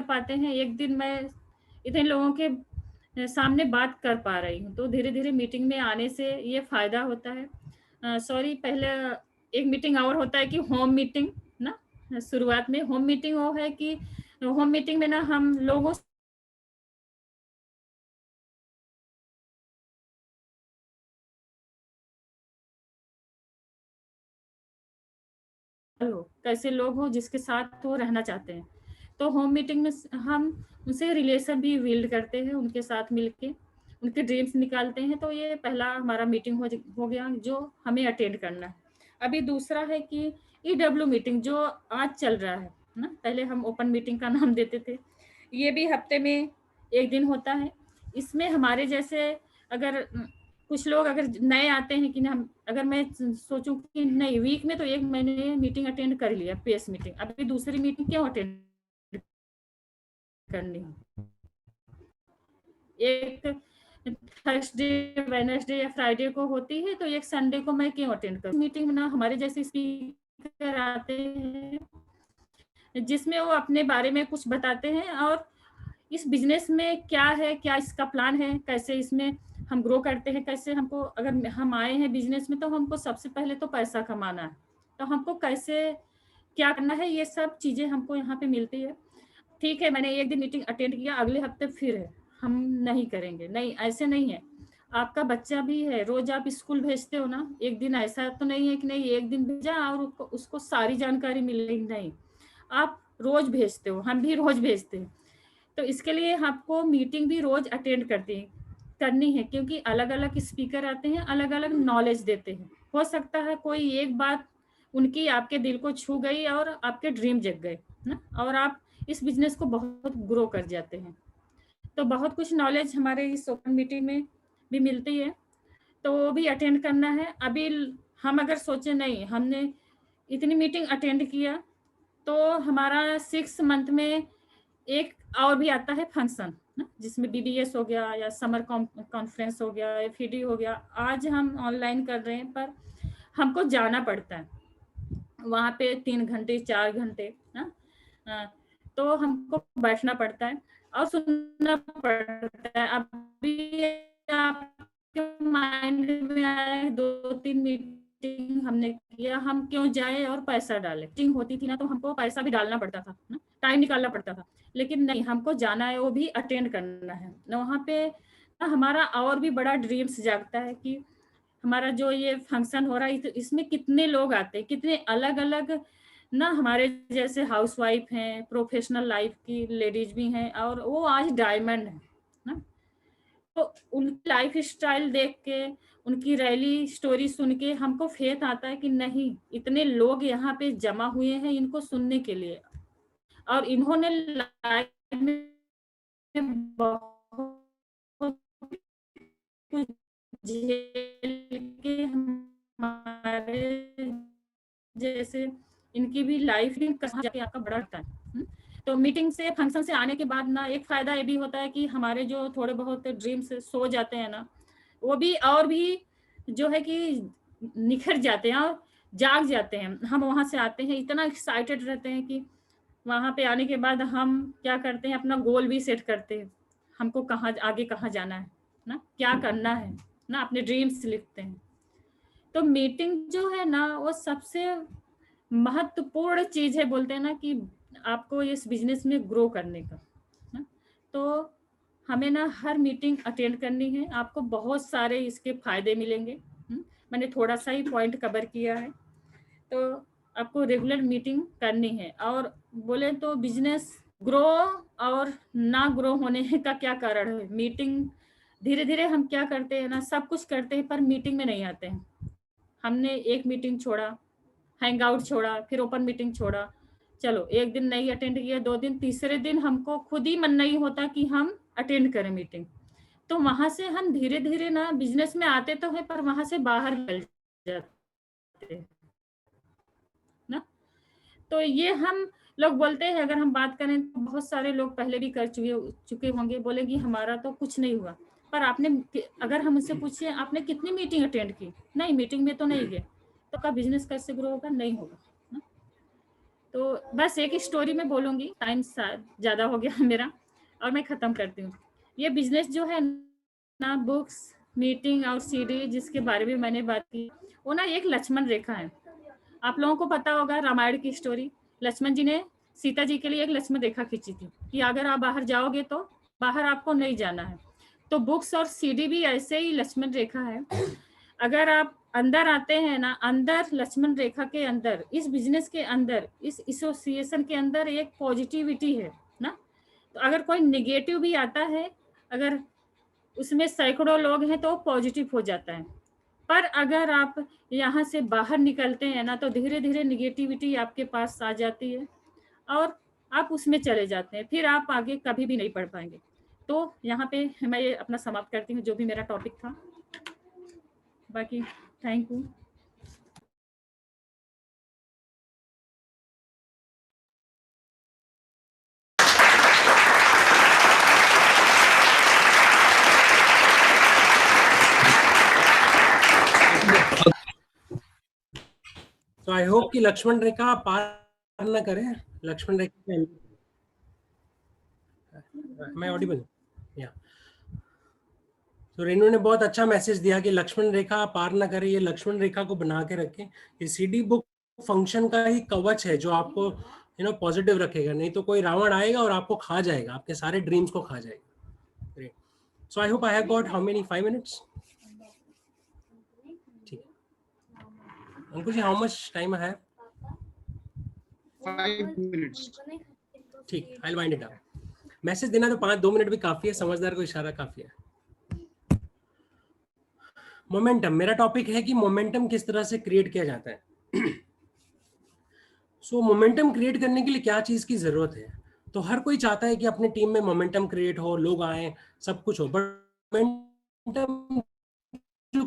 Speaker 7: पाते हैं, एक दिन मैं इतने लोगों के सामने बात कर पा रही हूँ, तो धीरे धीरे मीटिंग में आने से ये फायदा होता है। सॉरी, पहले एक मीटिंग और होता है कि होम मीटिंग ना, शुरुआत में होम मीटिंग वो है कि होम मीटिंग में ना हम लोगों कैसे लोग हो जिसके साथ वो रहना चाहते हैं, तो होम मीटिंग में हम उनसे रिलेशन भी बिल्ड करते हैं, उनके साथ मिलके उनके ड्रीम्स निकालते हैं। तो ये पहला हमारा मीटिंग हो गया जो हमें अटेंड करना है। अभी दूसरा है कि EW मीटिंग जो आज चल रहा है ना, पहले हम ओपन मीटिंग का नाम देते थे, ये भी हफ्ते में एक दिन होता है। इसमें हमारे जैसे अगर कुछ लोग अगर नए आते हैं कि हम, अगर मैं सोचूं कि नहीं वीक में तो एक मैंने मीटिंग अटेंड कर लिया, PS मीटिंग, अभी दूसरी मीटिंग क्यों अटेंड करनी है, एक थर्सडे, वेडनेसडे या फ्राइडे को होती है तो एक संडे को मैं क्यों अटेंड करूं। मीटिंग में ना हमारे जैसे स्पीकर आते हैं जिसमें वो अपने बारे में कुछ बताते हैं और इस बिजनेस में क्या है, क्या इसका प्लान है, कैसे इसमें हम ग्रो करते हैं, कैसे हमको, अगर हम आए हैं बिजनेस में तो हमको सबसे पहले तो पैसा कमाना है, तो हमको कैसे क्या करना है, ये सब चीजें हमको यहाँ पे मिलती है। ठीक है, मैंने एक दिन मीटिंग अटेंड किया, अगले हफ्ते फिर है हम नहीं करेंगे, नहीं ऐसे नहीं है। आपका बच्चा भी है, रोज आप स्कूल भेजते हो ना, एक दिन ऐसा तो नहीं है कि नहीं एक दिन भेजा और उसको सारी जानकारी मिलेगी, नहीं, आप रोज भेजते हो, हम भी रोज भेजते हैं। तो इसके लिए आपको मीटिंग भी रोज अटेंड करनी है, क्योंकि अलग अलग स्पीकर आते हैं, अलग अलग नॉलेज देते हैं। हो सकता है कोई एक बात उनकी आपके दिल को छू गई और आपके ड्रीम जग गए ना, और आप इस बिजनेस को बहुत ग्रो कर जाते हैं। तो बहुत कुछ नॉलेज हमारे इस ओपन मीटिंग में भी मिलती है, तो वो भी अटेंड करना है। अभी हम अगर सोचे नहीं, हमने इतनी मीटिंग अटेंड किया, तो हमारा 6 मंथ में एक और भी आता है फंक्शन ना, जिसमें BBS हो गया या समर कॉन्फ्रेंस हो गया, FED हो गया। आज हम ऑनलाइन कर रहे हैं, पर हमको जाना पड़ता है वहाँ पे 3 घंटे 4 घंटे ना, तो हमको बैठना पड़ता है और सुनना पड़ता है। अभी आपके माइंड में आया 2-3 मीटिंग हमने किया, हम क्यों जाए और पैसा डालें। मीटिंग होती थी ना, तो हमको पैसा भी डालना पड़ता था ना, टाइम निकालना पड़ता था, लेकिन नहीं, हमको जाना है, वो भी अटेंड करना है ना। वहाँ पे हमारा और भी बड़ा ड्रीम्स जागता है कि हमारा जो ये फंक्शन हो रहा है, इसमें कितने लोग आते हैं, कितने अलग अलग ना, हमारे जैसे हाउसवाइफ हैं, प्रोफेशनल लाइफ की लेडीज भी हैं, और वो आज डायमंड है ना। तो उनकी लाइफ स्टाइल देख के, उनकी रैली स्टोरी सुन के हमको फेथ आता है कि नहीं, इतने लोग यहाँ पे जमा हुए हैं इनको सुनने के लिए, और इन्होंने लाइफ में बहुत कुछ झेल के हमारे जैसे इनकी भी लाइफ में कहाँ जाके आपका बड़ा होता है। तो मीटिंग से, फंक्शन से आने के बाद ना, एक फायदा ये भी होता है कि हमारे जो थोड़े बहुत ड्रीम्स सो जाते हैं ना, वो भी और भी जो है कि निखर जाते हैं और जाग जाते हैं। हम वहां से आते हैं इतना एक्साइटेड रहते हैं कि वहां पे आने के बाद हम क्या करते हैं, अपना गोल भी सेट करते हैं, हमको कहाँ आगे कहाँ जाना है ना, क्या करना है ना, अपने ड्रीम्स लिखते हैं। तो मीटिंग जो है ना, वो सबसे महत्वपूर्ण चीज है, बोलते हैं ना कि आपको इस बिजनेस में ग्रो करने का ना। तो हमें ना हर मीटिंग अटेंड करनी है, आपको बहुत सारे इसके फायदे मिलेंगे। मैंने थोड़ा सा ही पॉइंट कवर किया है। तो आपको रेगुलर मीटिंग करनी है। और बोले तो बिजनेस ग्रो और ना ग्रो होने का क्या कारण है, मीटिंग धीरे धीरे हम क्या करते हैं ना, सब कुछ करते हैं पर मीटिंग में नहीं आते हैं। हमने एक मीटिंग छोड़ा, हैंग आउट छोड़ा, फिर ओपन मीटिंग छोड़ा, चलो एक दिन नहीं अटेंड किया, 2 दिन, तीसरे दिन हमको खुद ही मन नहीं होता कि हम अटेंड करें मीटिंग। तो वहां से हम धीरे धीरे ना बिजनेस में आते तो है, पर वहां से बाहर निकल जाते हैं ना। तो ये हम लोग बोलते हैं, अगर हम बात करें तो बहुत सारे लोग पहले भी कर चुके होंगे, बोलेंगे हमारा तो कुछ नहीं हुआ। पर आपने, अगर हम उससे पूछे आपने कितनी मीटिंग अटेंड की, नहीं मीटिंग में तो नहीं गए, तो का बिजनेस कैसे ग्रो होगा, नहीं होगा ना। तो बस एक ही स्टोरी में बोलूंगी, टाइम ज्यादा हो गया मेरा और मैं खत्म करती हूँ। ये बिजनेस जो है ना, बुक्स, मीटिंग और CD जिसके बारे में मैंने बात की, वो ना एक लक्ष्मण रेखा है। आप लोगों को पता होगा रामायण की स्टोरी, लक्ष्मण जी ने सीता जी के लिए एक लक्ष्मण रेखा खींची थी कि अगर आप बाहर जाओगे तो बाहर आपको नहीं जाना है। तो बुक्स और CD भी ऐसे ही लक्ष्मण रेखा है। अगर आप अंदर आते हैं ना, अंदर लक्ष्मण रेखा के अंदर, इस बिजनेस के अंदर, इस एसोसिएशन के अंदर एक पॉजिटिविटी है ना। तो अगर कोई निगेटिव भी आता है, अगर उसमें सैकड़ों लोग हैं तो पॉजिटिव हो जाता है। पर अगर आप यहाँ से बाहर निकलते हैं ना, तो धीरे धीरे निगेटिविटी आपके पास आ जाती है और आप उसमें चले जाते हैं, फिर आप आगे कभी भी नहीं पढ़ पाएंगे। तो यहाँ पे मैं ये अपना समाप्त करती हूँ, जो भी मेरा टॉपिक था। बाकी थैंक यू।
Speaker 8: तो आई होप कि लक्ष्मण रेखा पार न करें। लक्ष्मण रेखा मैं ऑडिबल या तो रेनू ने बहुत अच्छा मैसेज दिया कि लक्ष्मण रेखा पार न करें, ये लक्ष्मण रेखा को बना के रखें। ये CD बुक फंक्शन का ही कवच है जो आपको पॉजिटिव रखेगा, नहीं तो कोई रावण आएगा और आपको खा जाएगा, आपके सारे ड्रीम्स को खा जाएगा। Great. So I hope I have got how many 5 minutes. ठीक है Ankur ji, how much time I have?
Speaker 1: 5 minutes.
Speaker 8: ठीक, I will wind it up. Message देना तो 5-2 मिनट भी काफी है, समझदार को इशारा काफी है। मोमेंटम, मेरा टॉपिक है कि मोमेंटम किस तरह से क्रिएट किया जाता है। सो मोमेंटम क्रिएट करने के लिए क्या चीज की जरूरत है? तो हर कोई चाहता है कि अपनी टीम में मोमेंटम क्रिएट हो, लोग आए, सब कुछ हो, बट मोमेंटम जो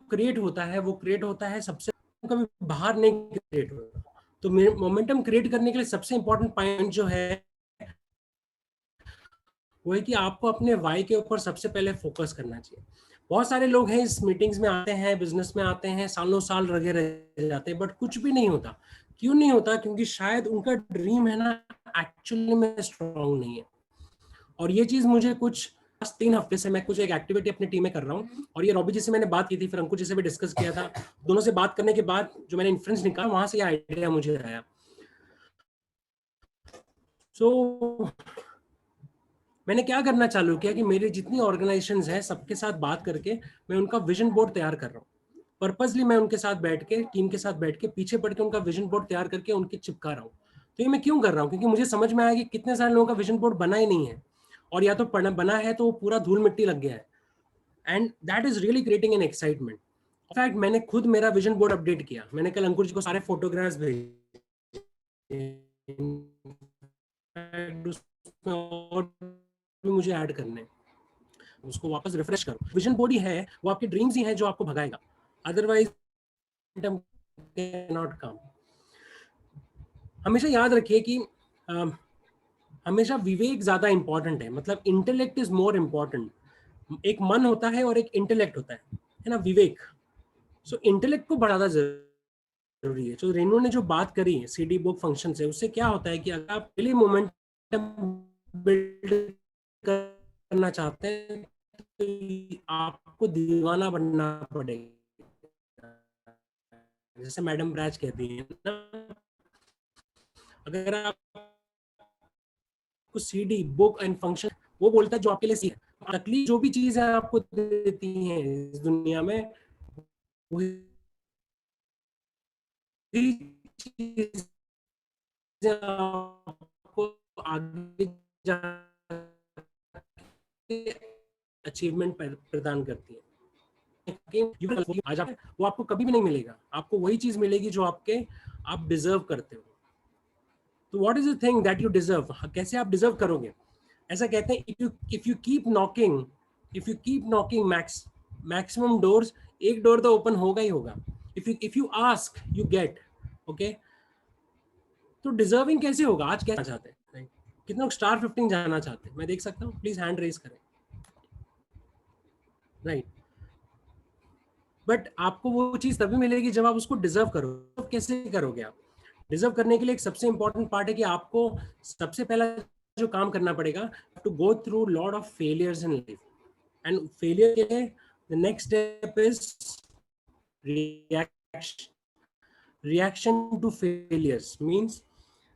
Speaker 8: क्रिएट होता है वो क्रिएट होता है सबसे कभी बाहर नहीं क्रिएट होता। तो मोमेंटम क्रिएट करने के लिए सबसे इंपॉर्टेंट पॉइंट जो है वो है कि आपको अपने वाई के ऊपर सबसे पहले फोकस करना चाहिए। बहुत सारे लोग हैं इस मीटिंग्स में आते हैं, बिजनेस में आते हैं, सालों साल लगे रह जाते हैं, बट कुछ भी नहीं होता। क्यों नहीं होता? क्योंकि शायद उनका ड्रीम है ना एक्चुअली में स्ट्रॉन्ग नहीं है। और ये चीज मुझे कुछ 3 हफ्ते से मैं कुछ एक एक्टिविटी अपनी टीम में कर रहा हूँ, और ये रॉबी जी से मैंने बात की थी, फिर अंकुर जी से भी डिस्कस किया था। दोनों से बात करने के बाद जो मैंने इन्फ्लुएंस निकाला, वहां से ये आइडिया मुझे आया। सो मैंने क्या करना चालू किया कि मेरे जितनी ऑर्गेनाइजेशंस हैं सबके साथ बात करके मैं उनका विजन बोर्ड तैयार कर रहा हूँ। पर्पसली मैं उनके साथ बैठ के, टीम के साथ बैठ के, पीछे पड़ के उनका विजन बोर्ड तैयार करके उनके चिपका रहा हूँ। तो ये मैं क्यों कर रहा हूँ? क्योंकि मुझे समझ में आया कि कितने सारे लोगों का विजन बोर्ड बना ही नहीं है, और या तो बना है तो वो पूरा धूल मिट्टी लग गया है, and that is really creating an excitement. In fact मैंने खुद मेरा विजन बोर्ड अपडेट किया। मैंने कल अंकुर जी को सारे फोटोग्राफ्स भेजे, और भी मुझे ऐड करने हैं, उसको वापस रिफ्रेश करो। विजन बोर्ड ही है वो आपके ड्रीम्स ही है जो आपको भगाएगा, अदरवाइज नॉट कम। हमेशा याद रखिए कि हमेशा विवेक ज्यादा इंपॉर्टेंट है, मतलब इंटेलेक्ट इज मोर इम्पॉर्टेंट। एक मन होता है और एक इंटेलेक्ट होता है ना, विवेक। सो इंटेलेक्ट को बढ़ाना जरूरी है। तो रेनू ने जो बात करी सीडी बुक फंक्शन से, उससे क्या होता है कि अगर आप पहले मोमेंटम बिल्ड करना चाहते हैं तो आपको दीवाना बनना पड़ेगा, जैसे मैडम ब्राज कहती है ना, अगर आप सीडी बुक एंड फंक्शन, वो बोलता है जो आपके लिए सी है। तकलीफ जो भी चीज है आपको देती है इस दुनिया में, वही चीज आपको आगे अचीवमेंट प्रदान करती है। आज आप, वो आपको कभी भी नहीं मिलेगा, आपको वही चीज मिलेगी जो आप डिजर्व करते हो। तो what is the thing that you deserve? कैसे आप डिजर्व करोगे? ऐसा कहते हैं, if you keep knocking maximum doors, एक डोर तो ओपन होगा ही होगा। If you ask you get. Okay, तो डिजर्विंग कैसे होगा? आज क्या चाहते हैं? कितने लोग स्टार 15 जाना चाहते हैं? मैं देख सकता हूँ, प्लीज हैंड रेज करें। राइट, बट आपको वो चीज तभी मिलेगी जब आप उसको डिजर्व करो। तो कैसे करोगे आप? डिजर्व करने के लिए एक सबसे इंपॉर्टेंट पार्ट है कि आपको सबसे पहला जो काम करना पड़ेगा, to go through lot of failures in life, and failure के लिए the next step is reaction to failures. Means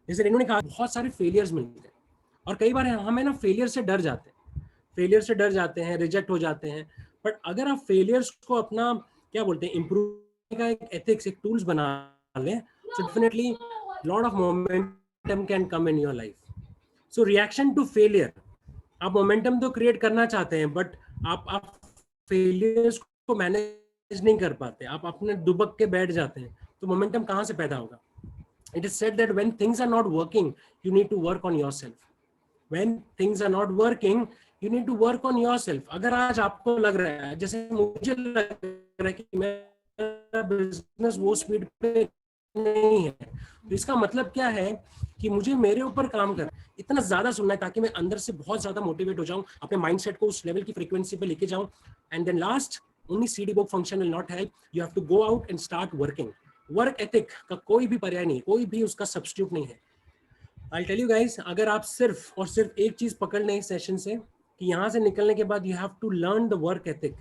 Speaker 8: जैसे रेनू ने कहा, बहुत सारे फेलियर्स मिलते हैं, और कई बार हमें ना फेलियर से डर जाते हैं, रिजेक्ट हो जाते हैं। बट अगर आप फेलियर्स को अपना क्या बोलते हैं, इंप्रूव का एक एथिक्स, एक टूल्स बना लें, so definitely lot of momentum can come in your life. So reaction to failure, आप मोमेंटम तो क्रिएट करना चाहते हैं, बट आप फेलियर्स को मैनेज नहीं कर पाते, आप अपने दुबक के बैठ जाते हैं, तो मोमेंटम कहाँ से पैदा होगा? It is said that when things are not working, you need to work on yourself. When things are not working, you need to work on yourself. अगर आज आपको लग रहा है, जैसे मुझे लग रहा है कि मेरा बिजनेस वो स्पीड पे नहीं है, तो इसका मतलब क्या है कि मुझे मेरे ऊपर काम कर इतना ज्यादा सुनना है ताकि मैं अंदर से बहुत ज्यादा मोटिवेट हो जाऊं, अपने माइंडसेट को उस लेवल की फ्रीक्वेंसी पे लेके जाऊं। And then last, only CD book function will not help, you have to go out and start working. Work ethic का कोई भी पर्याय नहीं, कोई भी उसका सब्स्टिट्यूट नहीं है। आई टेल यू गाइस, अगर आप सिर्फ और सिर्फ एक चीज पकड़ लें इस सेशन से, कि यहाँ से निकलने के बाद you have to learn the work ethic.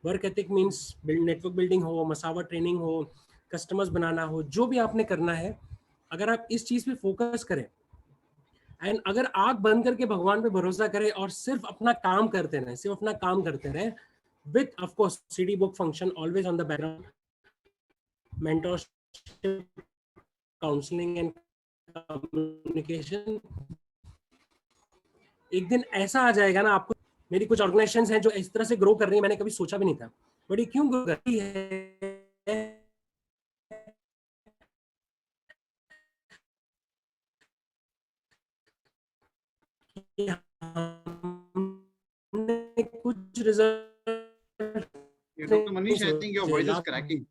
Speaker 8: Work ethic means network building हो, मसावा ट्रेनिंग हो, कस्टमर्स बनाना हो, जो भी आपने करना है, अगर आप इस चीज पे फोकस करें, एंड अगर आंख बंद करके भगवान पे भरोसा करें और सिर्फ अपना काम करते रहें, width of course CD book function always on the background, mentorship, counseling and communication, एक दिन ऐसा आ जाएगा ना, आपको मेरी कुछ ऑर्गेनाइजेशंस हैं जो इस तरह से ग्रो कर रही है, मैंने कभी सोचा भी नहीं था, बट ये क्यों ग्रो कर रही है? कुछ result,
Speaker 1: Dr. Manish, I think your voice is cracking.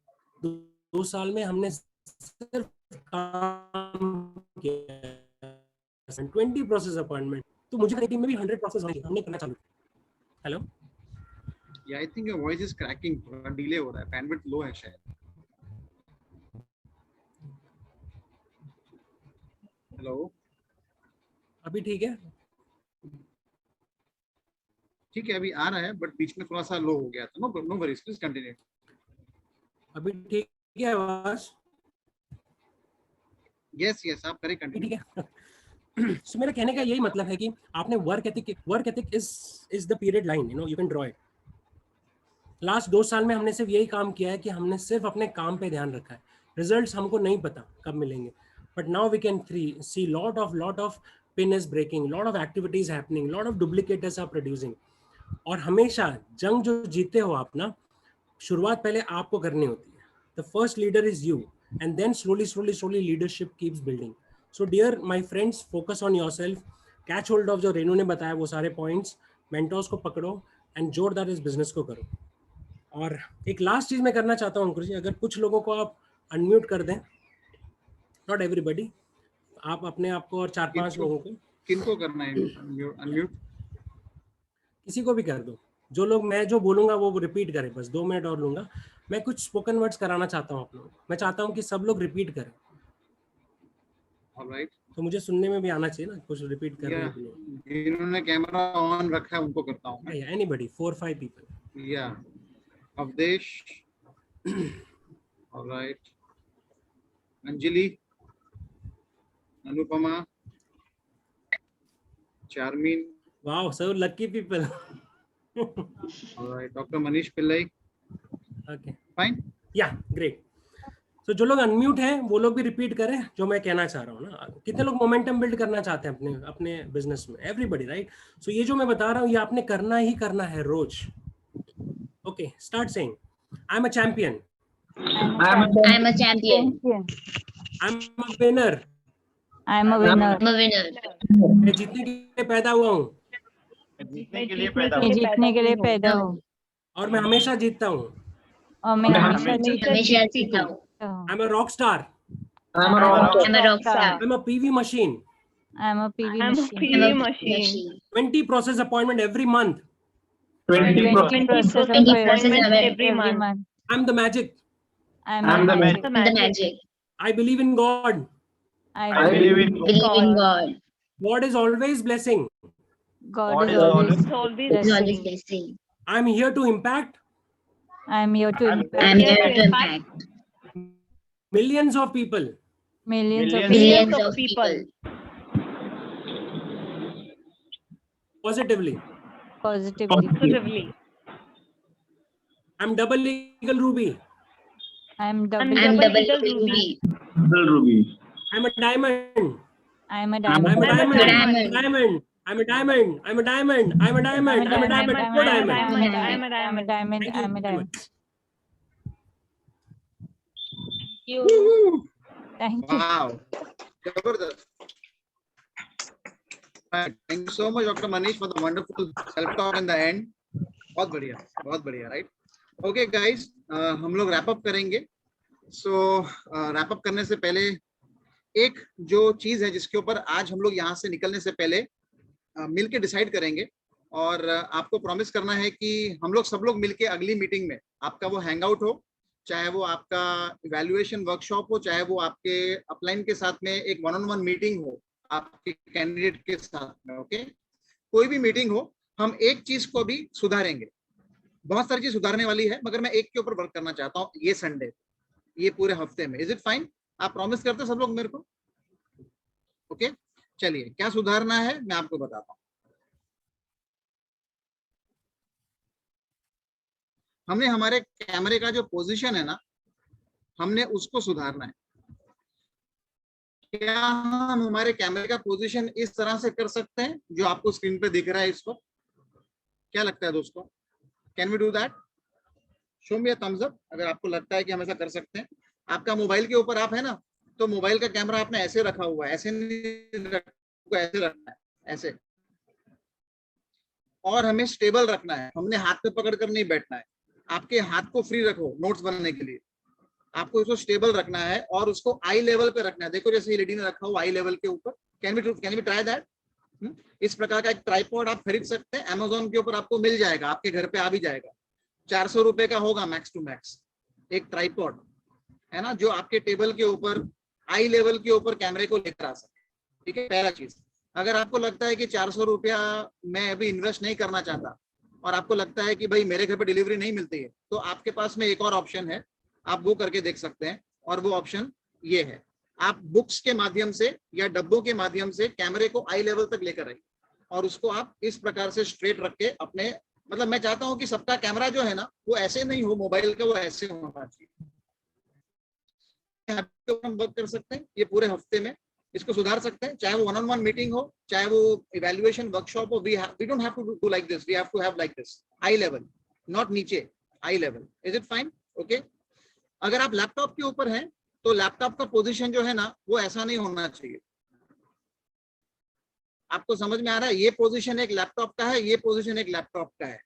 Speaker 8: 2 साल में हमने सिर्फ काम किया 20 प्रोसेस अपॉइंटमेंट, तो मुझे टीम में भी 100 प्रोसेस हमने करना चालू। Hello,
Speaker 1: Yeah, I think your voice is cracking. थोड़ा डिले हो रहा है, bandwidth low है शायद। हेलो,
Speaker 8: अभी ठीक है?
Speaker 1: ठीक है, अभी आ रहा है, बट बीच में थोड़ा सा लो हो गया था। No worries, please continue.
Speaker 8: अभी ठीक है आवाज?
Speaker 1: यस, आप करें कंटिन्यू।
Speaker 8: ठीक है। So, मेरा कहने का यही मतलब है कि आपने work ethic is the period line, you can draw it. Last 2 साल में हमने सिर्फ यही काम किया है कि हमने सिर्फ अपने काम पे ध्यान रखा है। रिजल्ट्स हमको नहीं पता कब मिलेंगे, but now we can see lot of pin is breaking, lot of activities happening, lot of duplicators are producing. और हमेशा जंग जो जीते हो आप ना, शुरुआत पहले आपको करनी होती है। The first leader is you, and then slowly leadership keeps building. So dear my friends, focus on yourself, catch hold of जो रेनू ने बताया वो सारे पॉइंट्स, मेंटर्स को पकड़ो एंड जोरदार इस बिजनेस को करो। और एक लास्ट चीज मैं करना चाहता हूँ अंकुर जी, अगर कुछ लोगों को आप अनम्यूट कर दें, नॉट एवरीबडी, आप अपने आप को और 4-5 लोगों को।
Speaker 1: किनको करना है अनम्यूट?
Speaker 8: किसी को भी कर दो। जो लोग मैं जो बोलूंगा वो रिपीट करें, बस 2 मिनट और लूंगा। मैं कुछ स्पोकन वर्ड्स कराना चाहता हूँ आप लोगों को। मैं चाहता हूँ कि सब लोग रिपीट करें।
Speaker 1: ऑलराइट,
Speaker 8: तो मुझे सुनने में भी आना चाहिए ना, कुछ रिपीट कर रहे हैं।
Speaker 1: जिन्होंने कैमरा ऑन रखा है उनको करता हूँ।
Speaker 8: Anybody, 4-5 people.
Speaker 1: Yeah Avdesh, alright, Anjali, Anupama, Charmin,
Speaker 8: wow, so lucky people.
Speaker 1: Alright, doctor Manish Pillai.
Speaker 8: Okay,
Speaker 1: fine,
Speaker 8: yeah great. तो जो लोग अनम्यूट हैं वो लोग भी रिपीट करें जो मैं कहना चाह रहा हूँ ना। कितने लोग मोमेंटम बिल्ड करना चाहते हैं अपने बिजनेस में? Everybody, right? सो ये जो मैं बता रहा हूँ ये आपने करना ही करना है रोज। Okay, start saying, I am a champion,
Speaker 6: I am a champion.
Speaker 8: I am a winner,
Speaker 5: I am a winner.
Speaker 6: I'm a winner.
Speaker 8: मैं जीतने के लिए पैदा हुआ हूँ
Speaker 5: मैं जीतने के लिए पैदा हूँ
Speaker 8: और मैं हमेशा जीतता हूँ।
Speaker 5: और मैं हमेशा
Speaker 6: हमेशा जीता हूँ।
Speaker 8: आई am a rock star,
Speaker 6: I'm a rock star.
Speaker 8: I am a PV machine,
Speaker 5: I am a PV machine.
Speaker 6: I'm a machine.
Speaker 8: 20 process appointment every month,
Speaker 5: 20 process appointment every month.
Speaker 8: I am the magic,
Speaker 5: I am the magic.
Speaker 6: The magic.
Speaker 8: I believe in God,
Speaker 5: I believe
Speaker 6: Believe in God.
Speaker 8: God is always blessing,
Speaker 5: God is always
Speaker 6: Is always
Speaker 5: blessing.
Speaker 6: blessing.
Speaker 8: I am here to impact
Speaker 5: I am here to
Speaker 6: I'm
Speaker 5: impact
Speaker 6: here to impact
Speaker 8: millions of people.
Speaker 5: millions of people
Speaker 6: millions of people.
Speaker 8: Positively.
Speaker 5: positively.
Speaker 8: I'm double eagle ruby,
Speaker 5: I am double.
Speaker 6: I'm double ruby.
Speaker 8: I'm a diamond,
Speaker 5: I am a
Speaker 8: I'm
Speaker 5: diamond.
Speaker 8: a diamond,
Speaker 6: diamond.
Speaker 8: diamond, I'm a diamond, I'm a diamond, I'm a diamond, I'm a diamond, I'm a diamond.
Speaker 5: I am a diamond.
Speaker 8: Thank
Speaker 5: I am a
Speaker 8: you very
Speaker 5: diamond.
Speaker 8: much.
Speaker 1: Woo!
Speaker 5: Thank you.
Speaker 1: Wow, जबरदस्त। Thank you so much, Dr. Manish, for the wonderful self-talk in the end. बहुत बढ़िया, right? Okay, guys, हम लोग wrap up करेंगे। So, wrap up करने से पहले एक जो चीज है जिसके ऊपर आज हम लोग यहाँ से निकलने से पहले मिलके डिसाइड करेंगे और आपको प्रॉमिस करना है कि हम लोग सब लोग मिलके अगली मीटिंग में, आपका वो हैंग आउट हो, चाहे वो आपका इवैल्यूएशन वर्कशॉप हो, चाहे वो आपके अपलाइन के साथ में एक 1-on-1 मीटिंग हो आपके कैंडिडेट के साथ में, ओके, कोई भी मीटिंग हो, हम एक चीज को भी सुधारेंगे। बहुत सारी चीज सुधारने वाली है, मगर मैं एक के ऊपर वर्क करना चाहता हूँ ये संडे, ये पूरे हफ्ते में। Is it fine? आप प्रॉमिस करते सब लोग मेरे को? ओके, चलिए, क्या सुधारना है मैं आपको बताता हूँ। हमने हमारे कैमरे का जो पोजीशन है ना, हमने उसको सुधारना है। क्या हम हमारे कैमरे का पोजीशन इस तरह से कर सकते हैं जो आपको स्क्रीन पे दिख रहा है इसको? क्या लगता है दोस्तों? Can we do that? Show me a thumbs up अगर आपको लगता है कि हम ऐसा कर सकते हैं। आपका मोबाइल के ऊपर आप है ना, तो मोबाइल का कैमरा आपने ऐसे रखा हुआ है, ऐसे नहीं रखा, ऐसे रखना है, ऐसे। और हमें स्टेबल रखना है, हमने हाथ पे पकड़ कर नहीं बैठना है। आपके हाथ को फ्री रखो नोट्स बनाने के लिए, आपको इसको स्टेबल रखना है और उसको आई लेवल पे रखना है। देखो जैसे ये लेडी ने रखा हुआ आई लेवल के ऊपर। Can we try that? इस प्रकार का एक ट्राइपॉड आप खरीद सकते हैं, अमेजोन के ऊपर आपको मिल जाएगा, आपके घर पे आ भी जाएगा। 400 रुपए का होगा मैक्स टू मैक्स एक ट्राइपॉड, है ना, जो आपके टेबल के ऊपर आई लेवल के ऊपर कैमरे को लेकर आ सके। ठीक है, पहला चीज। अगर आपको लगता है कि 400 रुपया मैं अभी इन्वेस्ट नहीं करना चाहता और आपको लगता है कि भाई मेरे घर पे डिलीवरी नहीं मिलती है, तो आपके पास में एक और ऑप्शन है, आप वो करके देख सकते हैं। और वो ऑप्शन ये है, आप बुक्स के माध्यम से या डब्बों के माध्यम से कैमरे को आई लेवल तक लेकर आइए और उसको आप इस प्रकार से स्ट्रेट रख के अपने, मतलब मैं चाहता हूं कि सबका कैमरा जो है ना वो ऐसे नहीं हो, मोबाइल का वो ऐसे होना चाहिए। हम वर्क कर सकते हैं ये पूरे हफ्ते में, इसको सुधार सकते हैं, चाहे वो वन ऑन वन मीटिंग हो, चाहे वो इवैल्यूएशन वर्कशॉप हो। We don't have to do like this, we have to have like this, eye level, not नीचे, eye level. Is it fine? Okay. अगर आप लैपटॉप के ऊपर हैं तो लैपटॉप का पोजीशन जो है ना वो ऐसा नहीं होना चाहिए। आपको समझ में आ रहा है? ये पोजीशन एक लैपटॉप का है, ये पोजीशन एक लैपटॉप का है।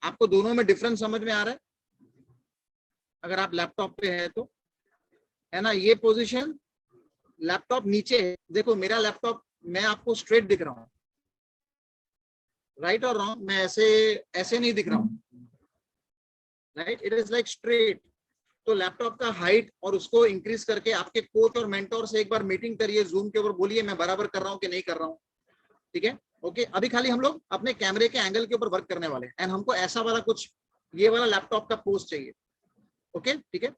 Speaker 1: आपको दोनों में डिफरेंस समझ में आ रहा है? अगर आप लैपटॉप पे है तो, है ना, ये पोजीशन लैपटॉप नीचे है। देखो मेरा लैपटॉप, मैं आपको स्ट्रेट दिख रहा हूं, राइट और रॉन्ग? मैं ऐसे नहीं दिख रहा हूं, right? It is like straight. तो लैपटॉप का हाइट और उसको इंक्रीज करके आपके कोच और मेंटोर से एक बार मीटिंग करिए जूम के ऊपर, बोलिए मैं बराबर कर रहा हूं कि नहीं कर रहा हूं। ठीक है, ओके। अभी खाली हम लोग अपने कैमरे के एंगल के ऊपर वर्क करने वाले हैं एंड हमको ऐसा वाला कुछ, ये वाला लैपटॉप का पोज चाहिए। ओके, ठीक है।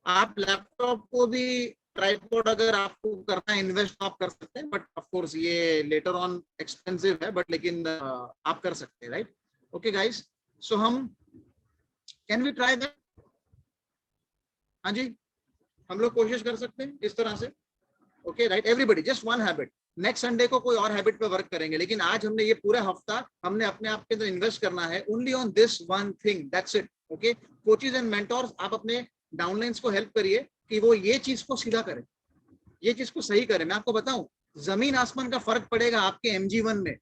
Speaker 1: आप लैपटॉप को भी ट्राइपॉड अगर आपको करना है इन्वेस्ट आप कर सकते हैं, बट ऑफ कोर्स ये लेटर ऑन एक्सपेंसिव है, बट लेकिन आप कर सकते हैं, राइट? ओके गाइस, सो हम कैन वी ट्राई दैट? हाँ जी, हम लोग कोशिश कर सकते हैं इस तरह से। Okay right, everybody just one habit. Next Sunday को कोई और हैबिट पे वर्क करेंगे, लेकिन आज हमने ये पूरा हफ्ता हमने अपने आप के अंदर इन्वेस्ट करना है only on this one thing, that's it. Okay, coaches and mentors, आप अपने डाउनलाइंस को हेल्प करिए कि वो ये चीज को सीधा करें, ये चीज को सही करें। मैं आपको बताऊं, जमीन आसमान का फर्क पड़ेगा आपके MG1 में।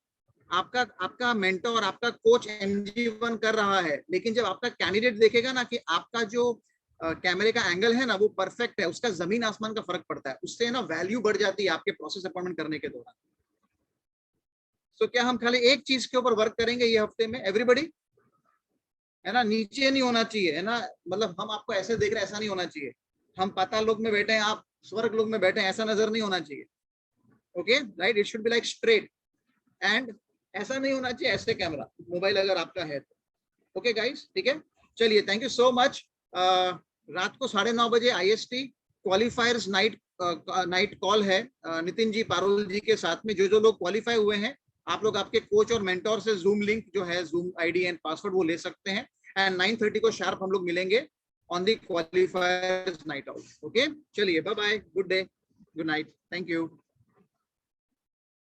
Speaker 1: आपका मेंटोर, आपका कोच MG1 कर रहा है, लेकिन जब आपका कैंडिडेट देखेगा ना कि आपका जो कैमरे का एंगल है ना वो परफेक्ट है, उसका जमीन आसमान का फर्क पड़ता है। उससे ना वैल्यू बढ़ जाती है आपके प्रोसेस अपॉइंटमेंट करने के दौरान। सो क्या हम खाली एक चीज के ऊपर वर्क करेंगे ये हफ्ते में एवरीबॉडी? है ना, नीचे नहीं होना चाहिए, है ना, मतलब हम आपको ऐसे देख रहे हैं, ऐसा नहीं होना चाहिए। हम पाताल लोक में बैठे हैं, आप स्वर्ग लोक में बैठे हैं, ऐसा नजर नहीं होना चाहिए। Okay right, it should be like straight and ऐसा नहीं होना चाहिए ऐसे कैमरा, मोबाइल अगर आपका है तो। ओके गाइस, ठीक है, चलिए, थैंक यू सो मच। रात को 9:30 बजे IST क्वालिफायर्स नाइट कॉल है नितिन जी, पारुल जी के साथ में। जो लोग क्वालिफाई हुए हैं, आप लोग आपके कोच और मेंटोर से जूम लिंक जो है, जूम ID एंड पासवर्ड वो ले सकते हैं। एंड 9:30 को शार्प हम लोग मिलेंगे on the qualifiers night out. Okay, चलिए, bye bye, good day, good night, thank you.